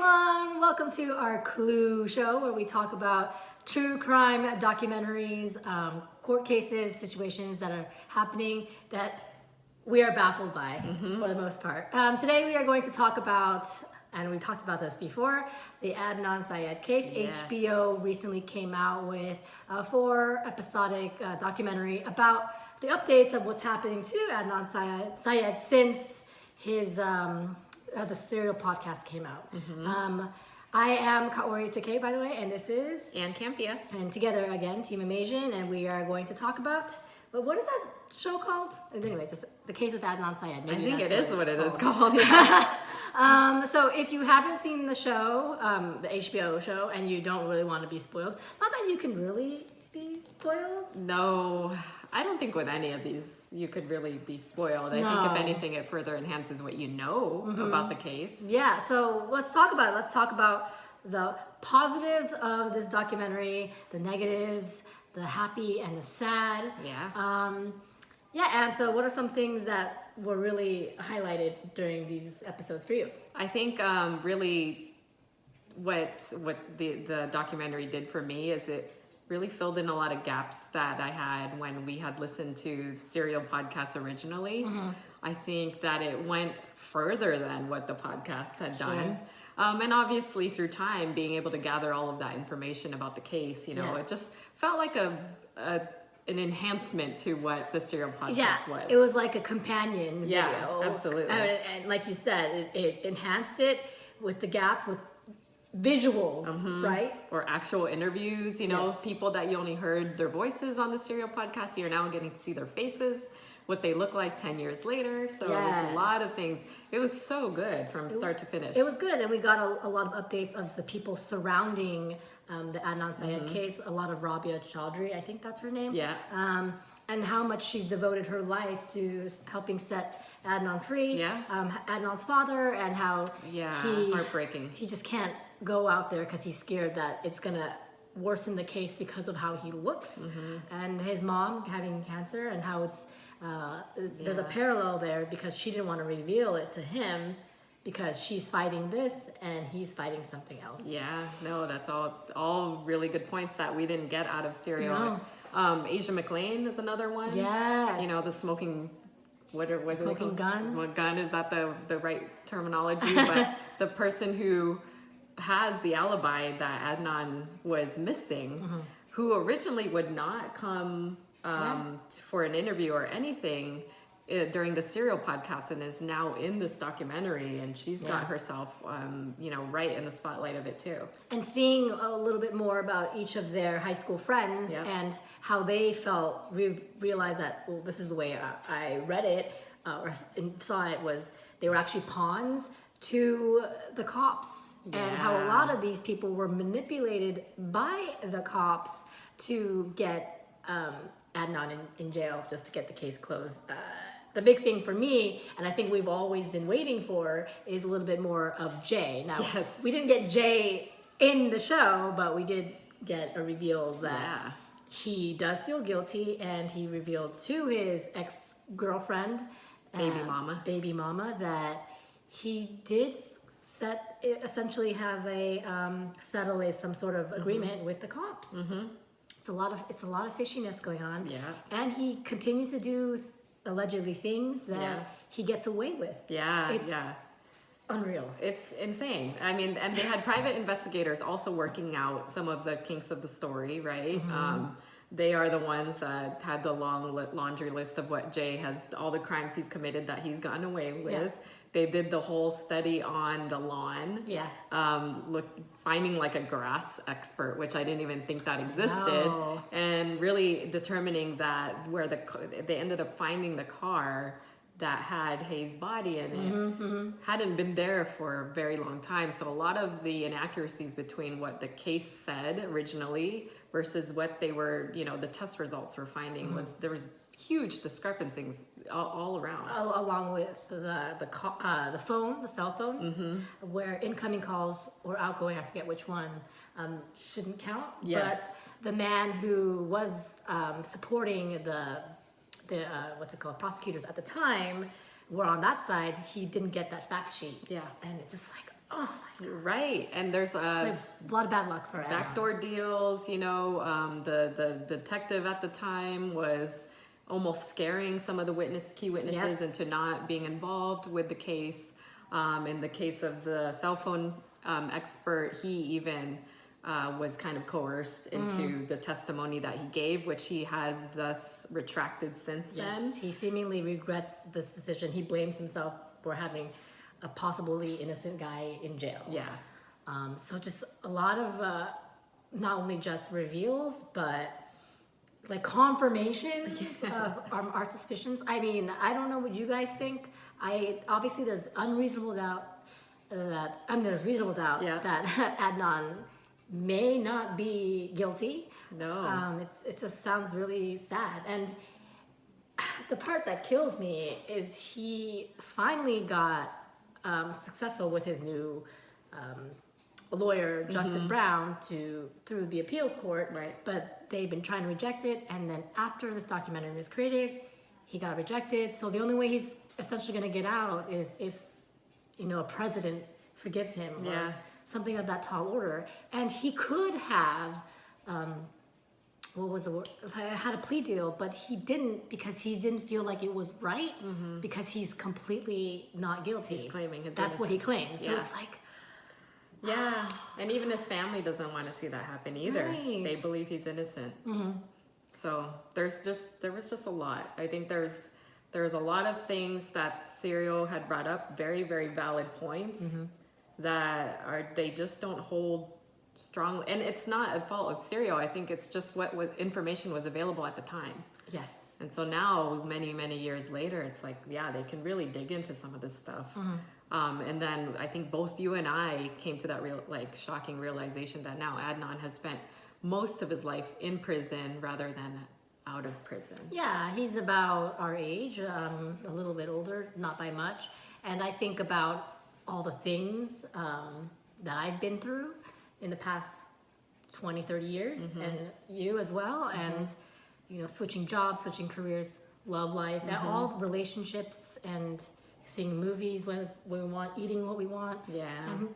everyone, welcome to our Clue show where we talk about true crime documentaries, court cases, situations that are happening that we are baffled by for the most part. Today we are going to talk about, and we talked about this before, the Adnan Syed case. Yes. HBO recently came out with a 4-episodic documentary about the updates of what's happening to Adnan Syed since his the Serial podcast came out. I am Kaori Takei, by the way, and this is And Campia. and together again, Team Amasian, and we are going to talk about. But what is that show called? Anyways, it's the Case of Adnan Syed. I Maybe think that's it is what it is called. called. Yeah. So if you haven't seen the show, the HBO show, and you don't really want to be spoiled, not that you can really be spoiled. No, I don't think with any of these you could really be spoiled. I think No. if anything, it further enhances what you know about the case. Yeah, so let's talk about it. Let's talk about the positives of this documentary, the negatives, the happy and the sad. Yeah. Yeah, and so what are some things that were really highlighted during these episodes for you? I think really what the documentary did for me is it really filled in a lot of gaps that I had when we had listened to Serial podcasts originally. I think that it went further than what the podcast had done. And obviously through time, being able to gather all of that information about the case, you know, Yeah. it just felt like an enhancement to what the Serial podcast was. It was like a companion Yeah, video. absolutely. And like you said, it enhanced it with the gaps, with visuals, right? Or actual interviews, you know, Yes. people that you only heard their voices on the Serial podcast, you're now getting to see their faces, what they look like 10 years later. So there's a lot of things. It was so good from start to finish. It was good, and we got a lot of updates of the people surrounding the Adnan Syed case. A lot of Rabia Chaudhry, I think that's her name. Yeah. And how much she's devoted her life to helping set Adnan free. Yeah. Adnan's father, and how heartbreaking. he just can't go out there because he's scared that it's gonna worsen the case because of how he looks, and his mom having cancer, and how it's there's a parallel there because she didn't want to reveal it to him because she's fighting this and he's fighting something else. Yeah, no, that's all really good points that we didn't get out of Serial. No. Asia McLean is another one. Yes. You know, the smoking, what is it Smoking called? gun? What gun, is that the right terminology? But the person who has the alibi that Adnan was missing, who originally would not come for an interview or anything during the Serial podcast, and is now in this documentary, and she's got herself you know, right in the spotlight of it too. And seeing a little bit more about each of their high school friends and how they felt, realized that, well, this is the way I read it or saw it, was they were actually pawns to the cops, and how a lot of these people were manipulated by the cops to get Adnan in jail, just to get the case closed. The big thing for me, and I think we've always been waiting for, is a little bit more of Jay. Now, we didn't get Jay in the show, but we did get a reveal that he does feel guilty, and he revealed to his ex-girlfriend, baby mama, that he did essentially have a settle some sort of agreement with the cops. It's a lot of fishiness going on. And he continues to do allegedly things that he gets away with. It's unreal. It's insane. I mean, and they had private investigators also working out some of the kinks of the story, right? They are the ones that had the long laundry list of what Jay has, all the crimes he's committed that he's gotten away with. They did the whole study on the lawn. Finding like a grass expert, which I didn't even think that existed, and really determining that they ended up finding the car that had Hayes' body in it hadn't been there for a very long time. So a lot of the inaccuracies between what the case said originally versus what they were, you know, the test results were finding there was huge discrepancies all around. Along with the phone, the cell phones, where incoming calls or outgoing, I forget which one, shouldn't count. But the man who was supporting the prosecutors at the time were on that side. He didn't get that fact sheet. And it's just like, oh Right, and there's It's like a lot of bad luck for Adnan. backdoor deals. You know, the detective at the time was almost scaring some of the key witnesses into not being involved with the case. In the case of the cell phone expert, he even was kind of coerced into the testimony that he gave, which he has thus retracted since then. He seemingly regrets this decision. He blames himself for having a possibly innocent guy in jail. Yeah. So just a lot of not only just reveals, but like confirmations of our suspicions. I mean, I don't know what you guys think. Obviously there's reasonable doubt that Adnan may not be guilty. No. It just sounds really sad. And the part that kills me is he finally got successful with his new lawyer, Justin Brown, through the appeals court. Right. But they've been trying to reject it, and then after this documentary was created, he got rejected. So the only way he's essentially going to get out is if, a president forgives him or something of that tall order. And he could have, what was the word? Had a plea deal, but he didn't, because he didn't feel like it was right, because he's completely not guilty. He's claiming his That's what he innocence. claims. So it's like, yeah, and even his family doesn't want to see that happen either. Right. They believe he's innocent. So there was just a lot. I think there's a lot of things that Serial had brought up, very, very valid points that they just don't hold strongly. And it's not a fault of Serial. I think it's just what information was available at the time. yes. And so now, many, many years later, it's like, yeah, they can really dig into some of this stuff. And then I think both you and I came to that shocking realization that now Adnan has spent most of his life in prison rather than out of prison. Yeah, he's about our age, a little bit older, not by much. And I think about all the things that I've been through in the past 20, 30 years, and you as well. And, switching jobs, switching careers, love life, and all relationships, and seeing movies when we want, eating what we want. Yeah. And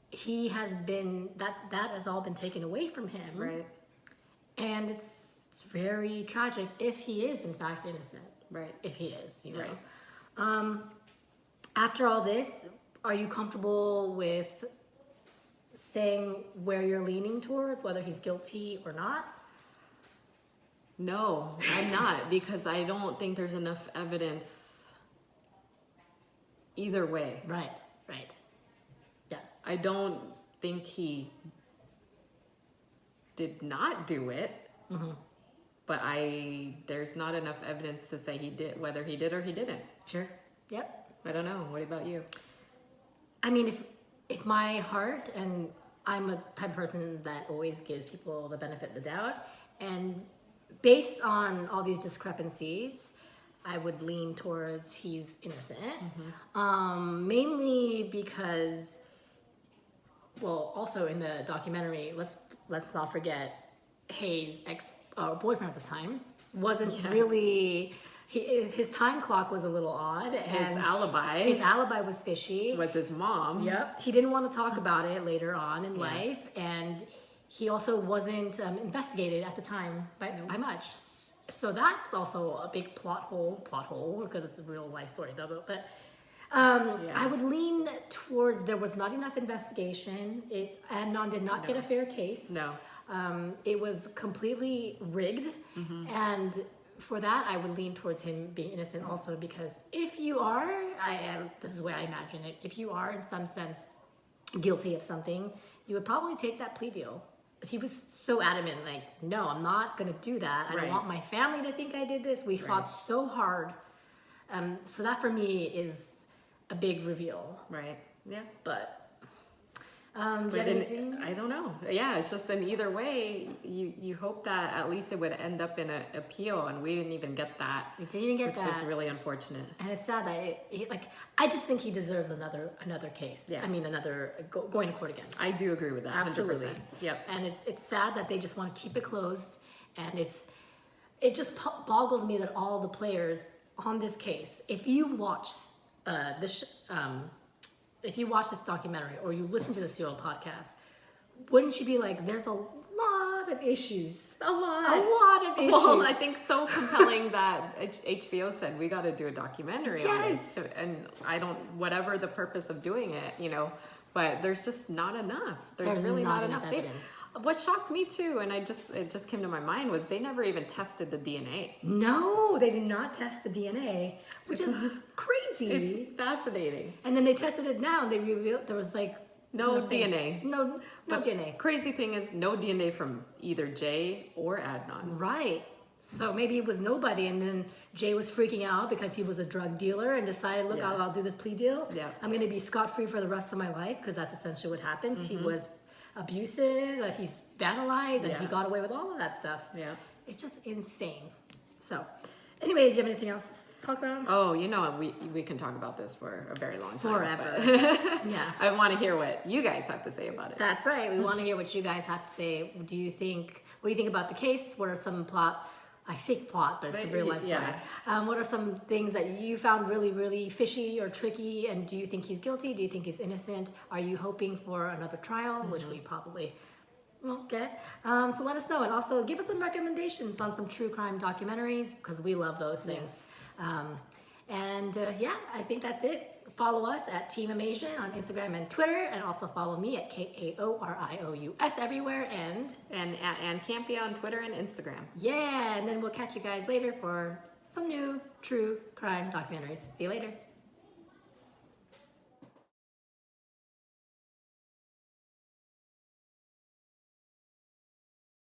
he has been, that has all been taken away from him. Right. And it's very tragic if he is in fact innocent. Right. If he is, Right. After all this, are you comfortable with saying where you're leaning towards, whether he's guilty or not? No, I'm not, because I don't think there's enough evidence either way. Right. Yeah. I don't think he did not do it, but there's not enough evidence to say he did, whether he did or he didn't. Sure. Yep. I don't know. What about you? I mean, if my heart, and I'm a type of person that always gives people the benefit of the doubt, and based on all these discrepancies, I would lean towards he's innocent. Mainly because, well, also in the documentary, let's not forget, Hayes' boyfriend at the time wasn't really. His time clock was a little odd. His alibi. His alibi was fishy. Was his mom. Yep. He didn't want to talk about it later on in life, and he also wasn't investigated at the time by much. So that's also a big plot hole, because it's a real life story though. But I would lean towards there was not enough investigation. Adnan did not get a fair case. No. It was completely rigged, and for that, I would lean towards him being innocent also, because if you are, this is the way I imagine it, if you are in some sense guilty of something, you would probably take that plea deal. But he was so adamant, like, no, I'm not going to do that. I don't want my family to think I did this. We fought so hard. So that for me is a big reveal. Right. Yeah. But do you have anything? I don't know. Yeah, it's just in either way, you hope that at least it would end up in an appeal, and we didn't even get that. We didn't even get that. Which is really unfortunate. And it's sad that I just think he deserves another case. Yeah. I mean, going to court again. I do agree with that. Absolutely. 100%. Yep. And it's sad that they just want to keep it closed, and it just boggles me that all the players on this case, if you watch if you watch this documentary or you listen to the Serial podcast, wouldn't you be like, there's a lot of issues. A lot of issues. Well, I think so compelling that HBO said we got to do a documentary on this. And I don't, whatever the purpose of doing it, you know, but there's just not enough. There's really not enough evidence. What shocked me too, and it just came to my mind, was they never even tested the DNA. No, they did not test the DNA, which is crazy. It's fascinating. And then they tested it now, and they revealed there was like no nothing. DNA. No DNA. Crazy thing is no DNA from either Jay or Adnan. Right. So maybe it was nobody, and then Jay was freaking out because he was a drug dealer and decided, look, I'll do this plea deal. Yeah. I'm going to be scot-free for the rest of my life, because that's essentially what happened. He was abusive, he's vandalized, and he got away with all of that stuff. Yeah. It's just insane. So, anyway, do you have anything else to talk about? Oh, you know, we can talk about this for a very long time. Forever. Yeah. I want to hear what you guys have to say about it. That's right. We want to hear what you guys have to say. What do you think about the case? What are some I think plot, but it's a real life story. What are some things that you found really, really fishy or tricky? And do you think he's guilty? Do you think he's innocent? Are you hoping for another trial, which we probably won't get? So let us know. And also give us some recommendations on some true crime documentaries, because we love those things. Yes. I think that's it. Follow us at Team Amasian on Instagram and Twitter, and also follow me at KAORIOUS everywhere, and Campia on Twitter and Instagram. Yeah, and then we'll catch you guys later for some new true crime documentaries. See you later.